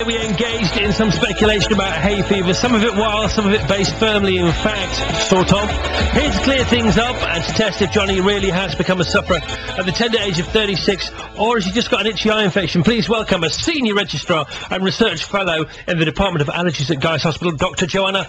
We engaged in some speculation about hay fever, some of it wild, some of it based firmly in fact, sort of. Here to clear things up and to test if Johnny really has become a sufferer at the tender age of 36, or has he just got an itchy eye infection. Please welcome a senior registrar and research fellow in the Department of Allergies at Guy's Hospital, Dr. Joanna.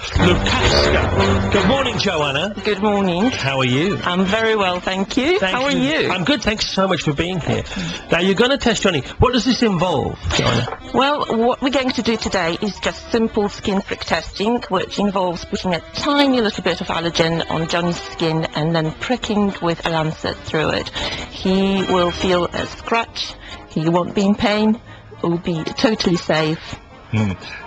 Good morning, Joanna. Good morning. How are you? I'm very well, thank you. How are you? I'm good, thanks so much for being here. Now, you're going to test Johnny. What does this involve, Joanna? Well, what we're going to do today is just simple skin prick testing, which involves putting a tiny little bit of allergen on Johnny's skin and then pricking with a lancet through it. He will feel a scratch, he won't be in pain, will be totally safe.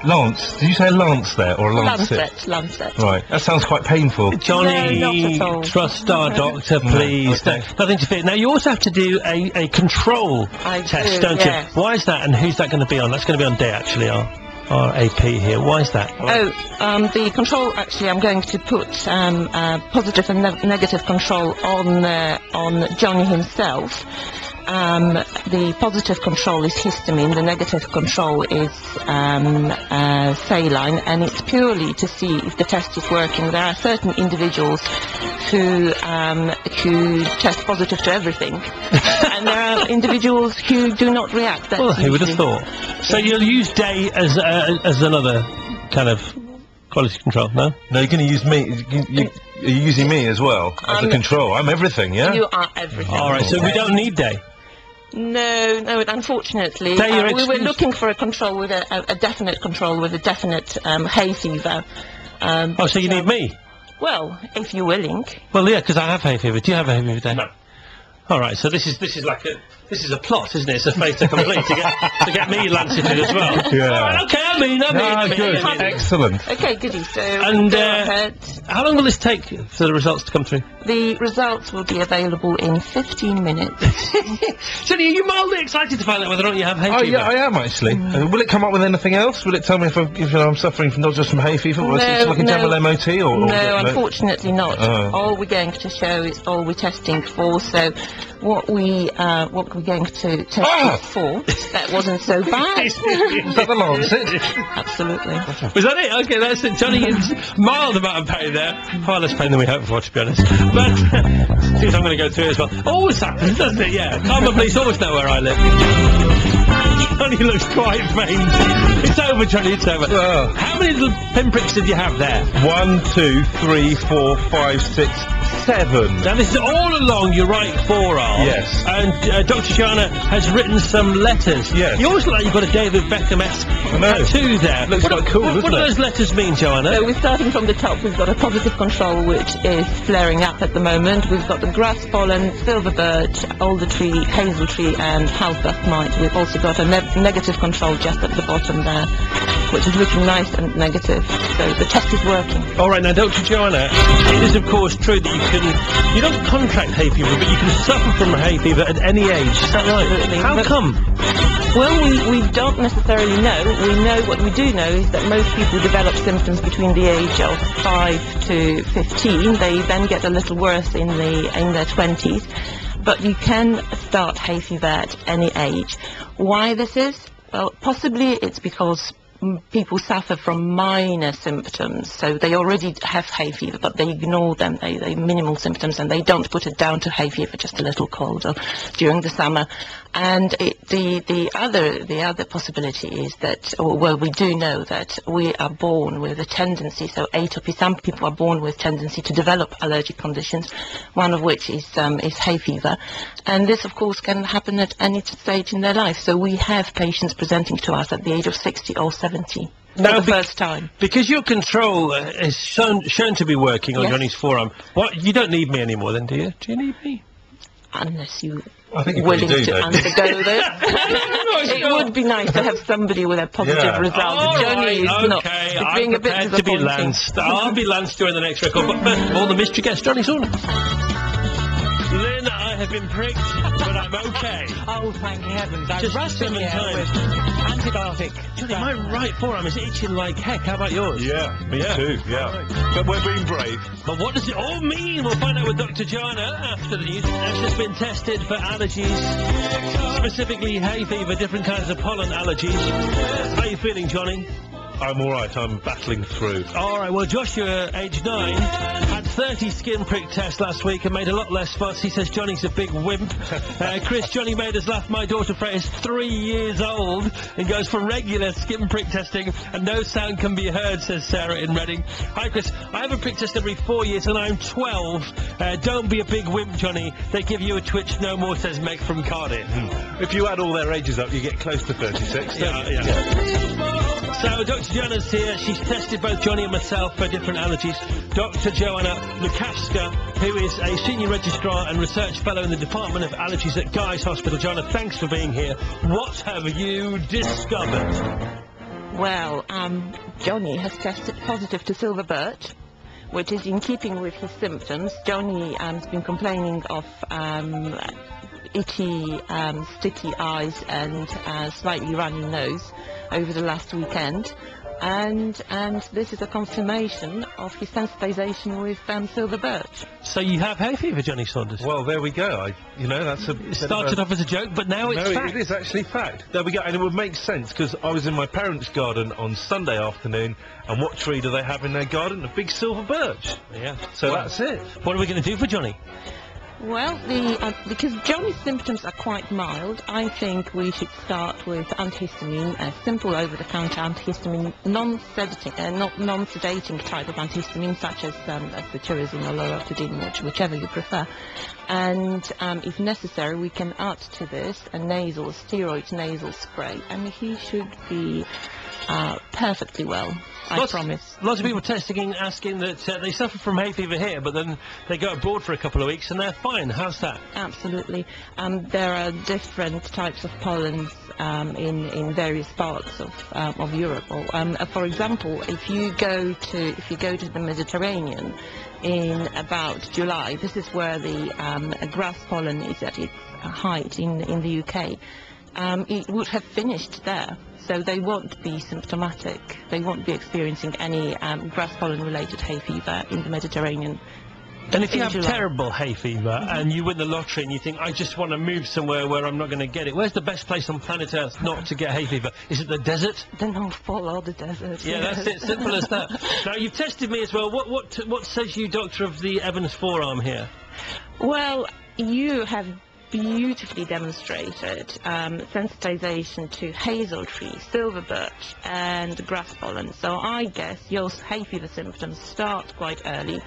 Lance, did you say Lance there, or Lancet? Lancet. Right, that sounds quite painful. Johnny, No, not at all. trust our doctor, please. Okay. Nothing to fear. Now, you also have to do a control test, don't yes. you? Why is that, and who's that going to be on? That's going to be on day, actually, our AP here. Why is that? The control, actually, I'm going to put positive and negative control on Johnny himself. The positive control is histamine, the negative control is saline, and it's purely to see if the test is working. There are certain individuals who test positive to everything, and there are individuals who do not react. Well, who would have thought? So you'll use day as another kind of quality control, no? No, you're going to use me. You're using me as well as the control. I'm everything, yeah? You are everything. All right, so we don't need day. No, unfortunately. We were looking for a control with a definite control with a definite hay fever. So you need me? Well, if you're willing. Well, yeah, because I have hay fever. Do you have hay fever, Dave? No. All right, so this is a plot, isn't it? It's a fait accompli to get me lanceted as well. Yeah. All right, okay, I mean. Good. Excellent. Okay, goody. So And go ahead. how long will this take for the results to come through? The results will be available in 15 minutes. Johnny, are you mildly excited to find out whether or not you have hay fever? Oh yeah, I am actually. Will it come up with anything else? Will it tell me if I'm suffering from not just from hay fever, or is it like a general MOT? No, unfortunately not. All we're going to show is all we're testing for. So what we're going to test it for. That wasn't so bad. Is that the Lancet? Absolutely. Was that it? Okay, that's it. Johnny is mild amount of pain there. Far less pain than we hoped for, to be honest. But seems I'm going to go through it as well. Always happens, doesn't it? Yeah. Karma police always know where I live. Johnny looks quite faint. It's over, Johnny. It's over. How many little pinpricks did you have there? 1, 2, 3, 4, 5, 6, 7. Now this is all along your right forearm. Yes. And Dr. Joanna has written some letters. Yes. You always look like you've got a David Beckham-esque tattoo there. Looks quite cool, What do those letters mean, Joanna? So we're starting from the top. We've got a positive control, which is flaring up at the moment. We've got the grass pollen, silver birch, alder tree, hazel tree, and house dust mite. We've also got a negative control just at the bottom there, which is looking nice and negative. So the test is working. All right, now, Dr. Joanna, it is of course true that you don't contract hay fever, but you can suffer from hay fever at any age. Is that right? Absolutely. How come? Well, we don't necessarily know. We know what we do know is that most people develop symptoms between the age of 5 to 15. They then get a little worse in their 20s. But you can start hay fever at any age. Why this is? Well, possibly it's because people suffer from minor symptoms, so they already have hay fever, but they ignore them. They minimal symptoms, and they don't put it down to hay fever, just a little cold during the summer. And the other possibility is that, we do know that we are born with a tendency, so atopy. Some people are born with tendency to develop allergic conditions, one of which is hay fever, and this, of course, can happen at any stage in their life. So we have patients presenting to us at the age of 60 or 70. Now, for the first time. Because your control is shown to be working on Johnny's forearm. You don't need me anymore, then, do you? Do you need me? Unless you I think you willing probably do, to undergo this. It would be nice to have somebody with a positive result. Johnny is not. It's being a bit disappointing. To be lanced. I'll be lanced during the next record. But first of all, the mystery guest, Johnny Saunders. Lynn, I have have been pricked, but I'm okay. Oh, thank heavens. I Just rushed in seven here times. with antibiotic. Johnny, my right forearm is itching like heck. How about yours? Yeah, me too, yeah. But we're being brave. But what does it all mean? We'll find out with Dr. Joanna after the news. She's been tested for allergies, specifically hay fever, different kinds of pollen allergies. How are you feeling, Johnny? I'm alright, I'm battling through. All right, well, Joshua, age 9, had 30 skin prick tests last week and made a lot less fuss. He says Johnny's a big wimp. Chris, Johnny made us laugh. My daughter Freya is 3 years old and goes for regular skin prick testing and no sound can be heard, says Sarah in Reading. Hi, Chris. I have a prick test every 4 years and I'm 12. Don't be a big wimp, Johnny. They give you a twitch no more, says Meg from Cardiff. If you add all their ages up, you get close to 36, don't you? Yeah. So Dr. Joanna's here. She's tested both Johnny and myself for different allergies. Dr. Joanna Lukavska, who is a senior registrar and research fellow in the Department of Allergies at Guy's Hospital. Joanna, thanks for being here. What have you discovered? Well, Johnny has tested positive to silver birch, which is in keeping with his symptoms. Johnny has been complaining of itchy, sticky eyes and slightly runny nose over the last weekend, and this is a confirmation of his sensitization with silver birch. So you have hay fever, Johnny Saunders? Well, there we go. That's a... It started off as a joke, but now it's fact. It is actually fact. There we go, and it would make sense, because I was in my parents' garden on Sunday afternoon, and what tree do they have in their garden? A big silver birch. Yeah. So that's it. What are we going to do for Johnny? Well, because Johnny's symptoms are quite mild, I think we should start with antihistamine, a simple over-the-counter antihistamine, non-sedating type of antihistamine, such as cetirizine or loratadine, whichever you prefer. And if necessary, we can add to this a steroid nasal spray, and he should be perfectly well. I promise. Lots of people testing, asking that they suffer from hay fever here, but then they go abroad for a couple of weeks and they're fine. How's that? Absolutely. There are different types of pollens in various parts of Europe. For example, if you go to the Mediterranean in about July, this is where the grass pollen is at its height in the UK. It would have finished there. So they won't be symptomatic. They won't be experiencing any grass pollen-related hay fever in the Mediterranean. And if you have terrible hay fever and you win the lottery and you think, I just want to move somewhere where I'm not going to get it, where's the best place on planet Earth not to get hay fever? Is it the desert? The North Pole or the desert. Yeah, that's it. Simple as that. Now, you've tested me as well. What says you, doctor of the Evans forearm here? Well, you have beautifully demonstrated sensitization to hazel tree, silver birch and grass pollen. So I guess your hay fever symptoms start quite early,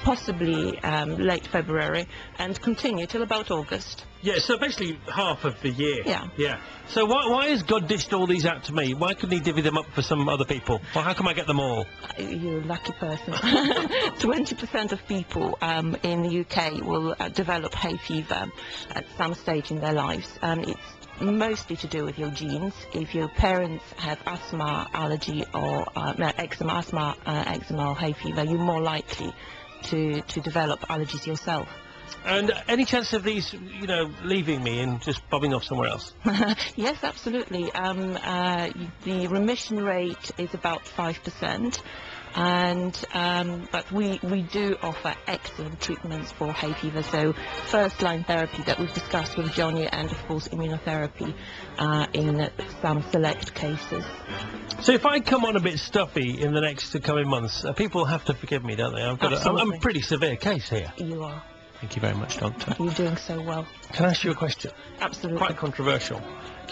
possibly late February, and continue till about August. Yeah, so basically half of the year. Yeah. Yeah. So why has God dished all these out to me? Why couldn't he divvy them up for some other people? Well, how come I get them all? You're a lucky person. 20% of people in the UK will develop hay fever at some stage in their lives. It's mostly to do with your genes. If your parents have asthma, allergy, or eczema or hay fever, you're more likely to develop allergies yourself. And any chance of these, leaving me and just bobbing off somewhere else? Yes, absolutely. The remission rate is about 5%, but we do offer excellent treatments for hay fever. So first-line therapy that we've discussed with Johnny, and of course immunotherapy in some select cases. So if I come on a bit stuffy in the next coming months, people have to forgive me, don't they? I'm a pretty severe case here. You are. Thank you very much, Doctor. You're doing so well. Can I ask you a question? Absolutely. Quite controversial.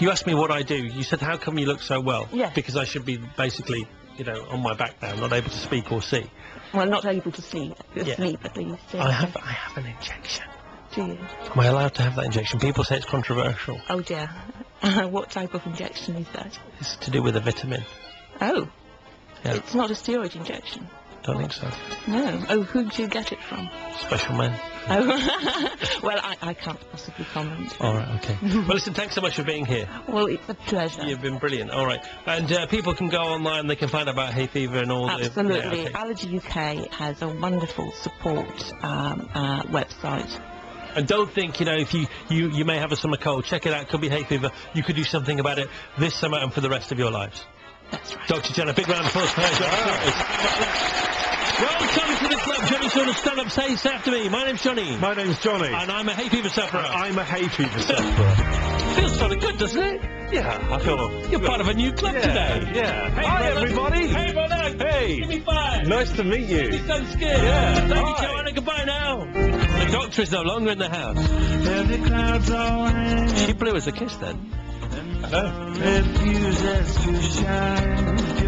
You asked me what I do. You said, how come you look so well? Yes. Because I should be basically, on my back now, not able to speak or see. Well, not able to sleep at least. Yeah. I have an injection. Do you? Am I allowed to have that injection? People say it's controversial. Oh dear. What type of injection is that? It's to do with a vitamin. Oh. Yeah. It's not a steroid injection. Don't think so. No. Oh, who did you get it from? Special man. Oh. Well, I can't possibly comment. All right, okay. Well, listen, thanks so much for being here. Well, it's a pleasure. You've been brilliant. All right. And people can go online, they can find out about hay fever and all. Absolutely. Yeah, okay. Allergy UK has a wonderful support website. And don't think, if you may have a summer cold, check it out, could be hay fever. You could do something about it this summer and for the rest of your lives. That's right. Dr. Jenna, big round of applause for her. Welcome to the club. Johnny Saunders, stand up, say after me. My name's Johnny. My name's Johnny. And I'm a hay fever sufferer. I'm a hay fever sufferer. Feels sort of good, doesn't it? Yeah, I feel... You're part of a new club today. Yeah. Hey, Hi, brother. everybody. Hey, brother. Hey. Give me 5. Nice to meet you. Give me some skin. Yeah. Thank you, Hi. Joanna. Goodbye now. The doctor is no longer in the house. Every cloud's all hanging, She blew us a kiss then. No. refuses to shine.